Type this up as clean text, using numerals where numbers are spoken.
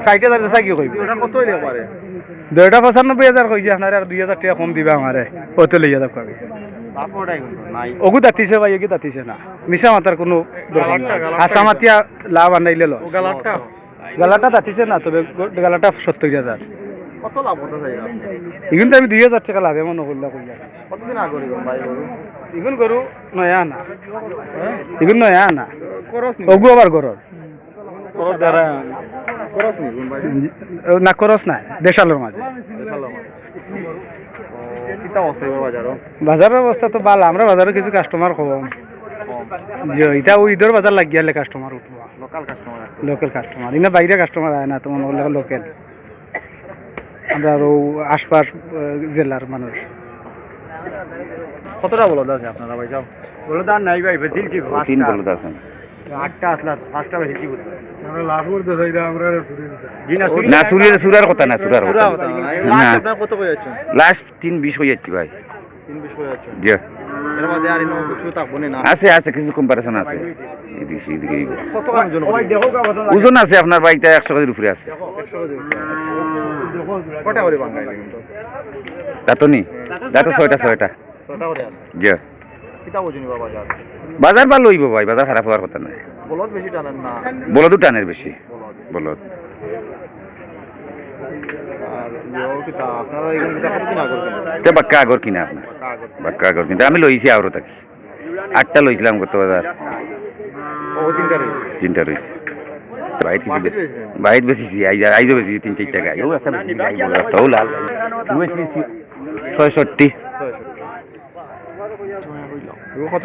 60,000 দেশা কি কইব ওটা কত হইলে পারে? 95,000 কইছে আপনার আর 2,000 টাকা কম দিবা আমারে ওতে লইয়া যাক কবে তারপরটাই কিন্তু নাই। ওগু দাতিছে ভাই ওগু দাতিছে না মিছা মাতার কোনো দরকার নাই হাসা মাতিয়া লাভ আনাইলে লস গালাটা দাতিছে না তবে গালাটা 70,000 কত লাভ হতে চাই? এখন তো আমি 2,000 টাকা লাভ এমন করলা কইলা কতদিন আগে করিব ভাই গরু? এখন গরু নয়া না হ্যাঁ? এখন নয়া না খরচ নি? ওগু আবার গরর খরচ দ্বারা খরচ নি গুণ ভাই? না খরচ নাই দেশালোর মাঝে দেখালো মানে। কিতা অবস্থা এবার বাজারও? বাজারের অবস্থা তো ভালো আমরা বাজারে কিছু কাস্টমার কম কম। যে এটা ওই ঈদের বাজার লাগিয়ালে কাস্টমার উঠবো লোকাল কাস্টমার। লোকাল কাস্টমার ইনা বাইরে কাস্টমার আয় না তোমার লোকাল আমরা আরো আশপাশ জেলার মানুষ কতটা বলদ আছে আপনারা ভাই যাও? বলো তার নাই ভাই দিলছি তিন বলদ আছেন 8টা আসলা 5টা বেশি বলতে আমরা লাভ করতে চাই আমরা না সুরার কথা না সুরার পুরা কথা কথা না। না। লাস্ট আপনারা কত কই যাচ্ছেন? লাস্ট 320 হয়ে যাচ্ছি ভাই 320 কই যাচ্ছেন? জি এর মধ্যে আর ইনো কিছু থাকবো না। আছে আছে কিছু কম্পারিশন আছে এদিকে এদিকে কত কার ওজন? ওজন আছে আপনার বাইকটা 100 কেজির উপরে আছে 100 কেজি। কটা করে বাঙ্গাইলে কিন্তু? তা তো 6টা ছটা করে আছে। জি কিতা ওজন বাবা বাজার? বাজার ভালো হইব ভাই বাজার খারাপ হওয়ার কথা নাই বলদ বেশি টানেন না? বলদ টানের বেশি বলদ আর ইও কিতা আপনারা এখানে কিতা কতদিন আগে করবেন? তে বাক্কা আগর কিনা আপনার বাক্কা আগর কিন্তু আমি লইছি আরো থাকি 8টা লইছিলাম গত বাজার ও তিনটা রয়েছে। 3টা রইছে বাইট কিছু বেশি বাইট বেশি আইজো বেশি 3-4 টাকা ও একটা বেশি গাই বড় একটা ও লাল গাই 66 কত